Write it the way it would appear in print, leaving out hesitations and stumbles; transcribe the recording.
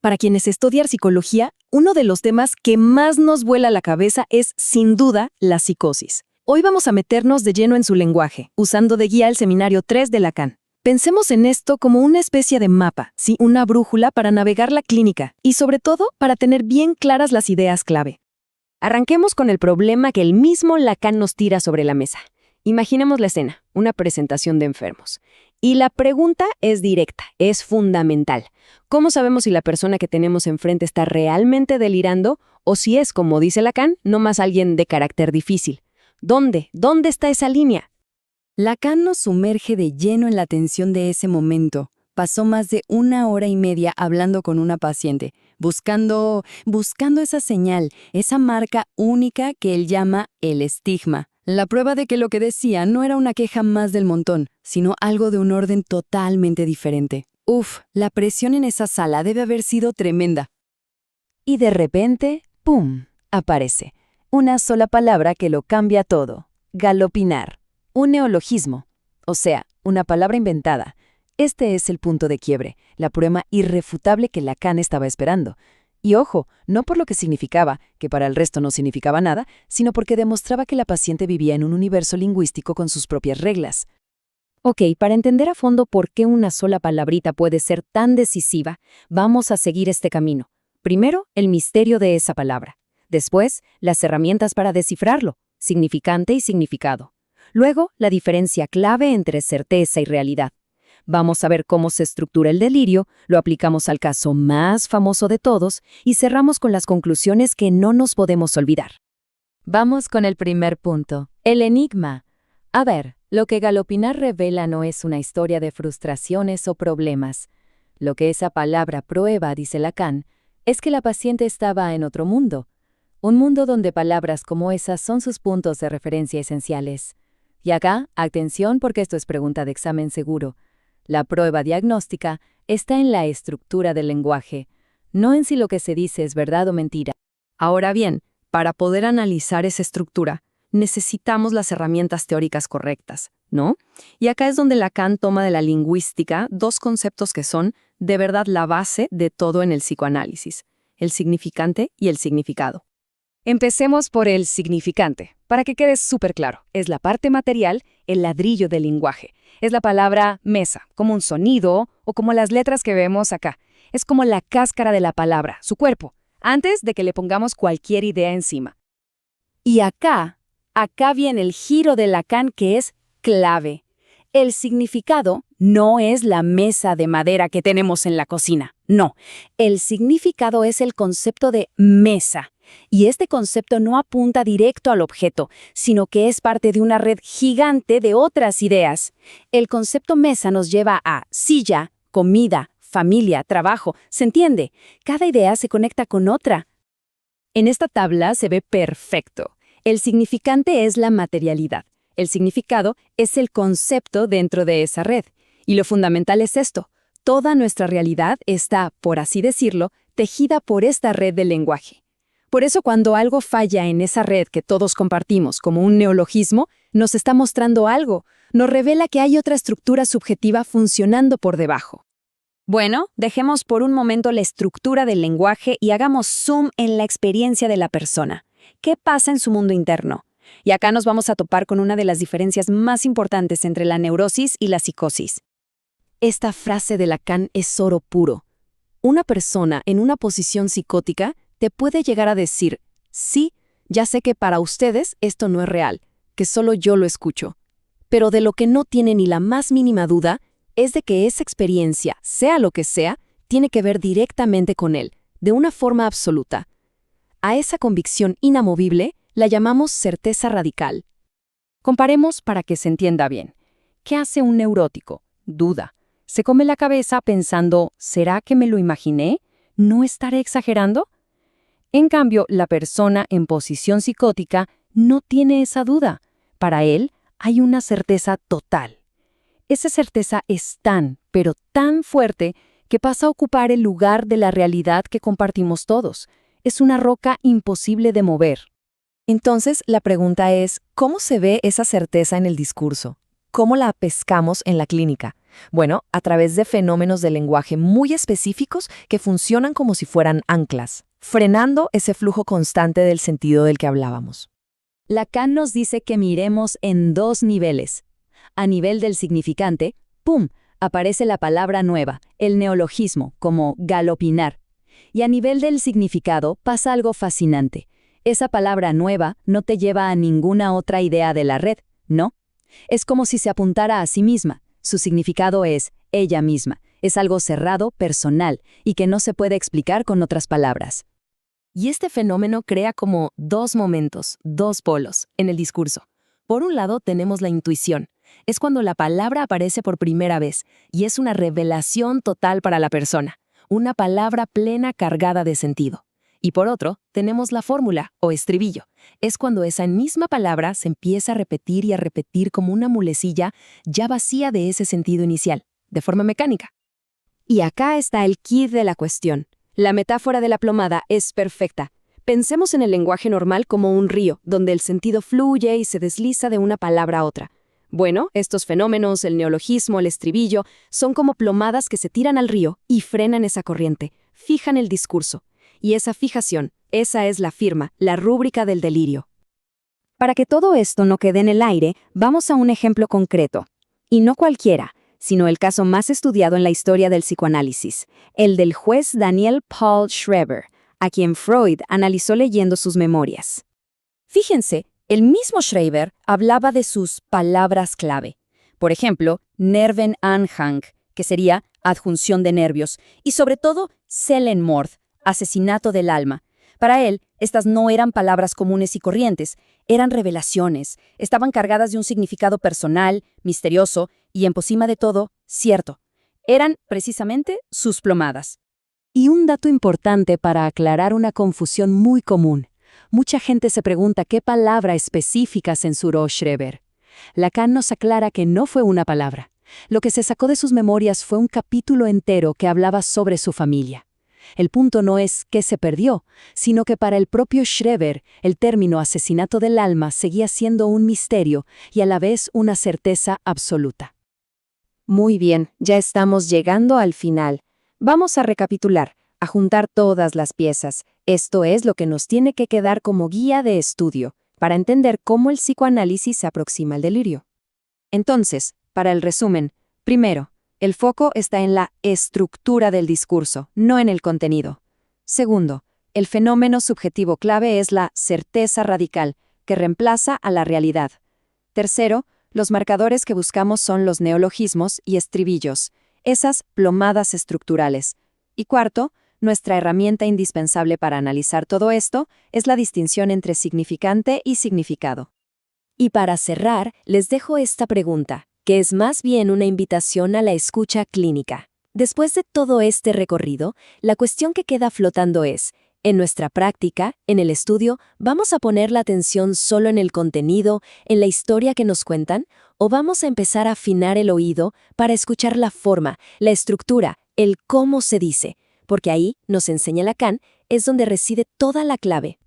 Para quienes estudian psicología, uno de los temas que más nos vuela la cabeza es, sin duda, la psicosis. Hoy vamos a meternos de lleno en su lenguaje, usando de guía el Seminario 3 de Lacan. Pensemos en esto como una especie de mapa, ¿sí? Una brújula para navegar la clínica y, sobre todo, para tener bien claras las ideas clave. Arranquemos con el problema que el mismo Lacan nos tira sobre la mesa. Imaginemos la escena, una presentación de enfermos. Y la pregunta es directa, es fundamental. ¿Cómo sabemos si la persona que tenemos enfrente está realmente delirando o si es, como dice Lacan, no más alguien de carácter difícil? ¿Dónde? ¿Dónde está esa línea? Lacan nos sumerge de lleno en la tensión de ese momento. Pasó más de 1 hora y media hablando con una paciente, buscando esa señal, esa marca única que él llama el estigma. La prueba de que lo que decía no era una queja más del montón, sino algo de un orden totalmente diferente. La presión en esa sala debe haber sido tremenda. Y de repente, ¡pum!, aparece. Una sola palabra que lo cambia todo. Galopinar. Un neologismo. O sea, una palabra inventada. Este es el punto de quiebre, la prueba irrefutable que Lacan estaba esperando. Y ojo, no por lo que significaba, que para el resto no significaba nada, sino porque demostraba que la paciente vivía en un universo lingüístico con sus propias reglas. Ok, para entender a fondo por qué una sola palabrita puede ser tan decisiva, vamos a seguir este camino. Primero, el misterio de esa palabra. Después, las herramientas para descifrarlo, significante y significado. Luego, la diferencia clave entre certeza y realidad. Vamos a ver cómo se estructura el delirio, lo aplicamos al caso más famoso de todos y cerramos con las conclusiones que no nos podemos olvidar. Vamos con el primer punto, el enigma. A ver, lo que Galopinar revela no es una historia de frustraciones o problemas. Lo que esa palabra prueba, dice Lacan, es que la paciente estaba en otro mundo. Un mundo donde palabras como esas son sus puntos de referencia esenciales. Y acá, atención porque esto es pregunta de examen seguro. La prueba diagnóstica está en la estructura del lenguaje, no en si lo que se dice es verdad o mentira. Ahora bien, para poder analizar esa estructura, necesitamos las herramientas teóricas correctas, ¿no? Y acá es donde Lacan toma de la lingüística dos conceptos que son, de verdad, la base de todo en el psicoanálisis, el significante y el significado. Empecemos por el significante, para que quede súper claro. Es la parte material, el ladrillo del lenguaje. Es la palabra mesa, como un sonido o como las letras que vemos acá. Es como la cáscara de la palabra, su cuerpo, antes de que le pongamos cualquier idea encima. Y acá viene el giro de Lacan que es clave. El significado no es la mesa de madera que tenemos en la cocina, no. El significado es el concepto de mesa. Y este concepto no apunta directo al objeto, sino que es parte de una red gigante de otras ideas. El concepto mesa nos lleva a silla, comida, familia, trabajo. ¿Se entiende? Cada idea se conecta con otra. En esta tabla se ve perfecto. El significante es la materialidad. El significado es el concepto dentro de esa red. Y lo fundamental es esto. Toda nuestra realidad está, por así decirlo, tejida por esta red del lenguaje. Por eso cuando algo falla en esa red que todos compartimos como un neologismo, nos está mostrando algo, nos revela que hay otra estructura subjetiva funcionando por debajo. Bueno, dejemos por un momento la estructura del lenguaje y hagamos zoom en la experiencia de la persona. ¿Qué pasa en su mundo interno? Y acá nos vamos a topar con una de las diferencias más importantes entre la neurosis y la psicosis. Esta frase de Lacan es oro puro. Una persona en una posición psicótica te puede llegar a decir, sí, ya sé que para ustedes esto no es real, que solo yo lo escucho. Pero de lo que no tiene ni la más mínima duda es de que esa experiencia, sea lo que sea, tiene que ver directamente con él, de una forma absoluta. A esa convicción inamovible la llamamos certeza radical. Comparemos para que se entienda bien. ¿Qué hace un neurótico? Duda. Se come la cabeza pensando, ¿será que me lo imaginé? ¿No estaré exagerando? En cambio, la persona en posición psicótica no tiene esa duda. Para él hay una certeza total. Esa certeza es tan, pero tan fuerte que pasa a ocupar el lugar de la realidad que compartimos todos. Es una roca imposible de mover. Entonces, la pregunta es, ¿cómo se ve esa certeza en el discurso? ¿Cómo la pescamos en la clínica? Bueno, a través de fenómenos del lenguaje muy específicos que funcionan como si fueran anclas, frenando ese flujo constante del sentido del que hablábamos. Lacan nos dice que miremos en dos niveles. A nivel del significante, ¡pum!, aparece la palabra nueva, el neologismo, como galopinar. Y a nivel del significado pasa algo fascinante. Esa palabra nueva no te lleva a ninguna otra idea de la red, ¿no? Es como si se apuntara a sí misma. Su significado es ella misma. Es algo cerrado, personal, y que no se puede explicar con otras palabras. Y este fenómeno crea como dos momentos, dos polos, en el discurso. Por un lado tenemos la intuición. Es cuando la palabra aparece por primera vez, y es una revelación total para la persona. Una palabra plena cargada de sentido. Y por otro, tenemos la fórmula, o estribillo. Es cuando esa misma palabra se empieza a repetir como una mulecilla ya vacía de ese sentido inicial, de forma mecánica. Y acá está el quid de la cuestión. La metáfora de la plomada es perfecta. Pensemos en el lenguaje normal como un río, donde el sentido fluye y se desliza de una palabra a otra. Bueno, estos fenómenos, el neologismo, el estribillo, son como plomadas que se tiran al río y frenan esa corriente, fijan el discurso. Y esa fijación, esa es la firma, la rúbrica del delirio. Para que todo esto no quede en el aire, vamos a un ejemplo concreto. Y no cualquiera, sino el caso más estudiado en la historia del psicoanálisis, el del juez Daniel Paul Schreber, a quien Freud analizó leyendo sus memorias. Fíjense, el mismo Schreber hablaba de sus palabras clave. Por ejemplo, Nervenanhang, que sería adjunción de nervios, y sobre todo Seelenmord, asesinato del alma. Para él, estas no eran palabras comunes y corrientes, eran revelaciones, estaban cargadas de un significado personal, misterioso y, en encima de todo, cierto. Eran, precisamente, sus plomadas. Y un dato importante para aclarar una confusión muy común. Mucha gente se pregunta qué palabra específica censuró Schreber. Lacan nos aclara que no fue una palabra. Lo que se sacó de sus memorias fue un capítulo entero que hablaba sobre su familia. El punto no es qué se perdió, sino que para el propio Schreber, el término asesinato del alma seguía siendo un misterio y a la vez una certeza absoluta. Muy bien, ya estamos llegando al final. Vamos a recapitular, a juntar todas las piezas. Esto es lo que nos tiene que quedar como guía de estudio, para entender cómo el psicoanálisis se aproxima al delirio. Entonces, para el resumen, primero, el foco está en la estructura del discurso, no en el contenido. Segundo, el fenómeno subjetivo clave es la certeza radical, que reemplaza a la realidad. Tercero, los marcadores que buscamos son los neologismos y estribillos, esas plomadas estructurales. Y cuarto, nuestra herramienta indispensable para analizar todo esto es la distinción entre significante y significado. Y para cerrar, les dejo esta pregunta, que es más bien una invitación a la escucha clínica. Después de todo este recorrido, la cuestión que queda flotando es, en nuestra práctica, en el estudio, ¿vamos a poner la atención solo en el contenido, en la historia que nos cuentan? ¿O vamos a empezar a afinar el oído para escuchar la forma, la estructura, el cómo se dice? Porque ahí, nos enseña Lacan, es donde reside toda la clave.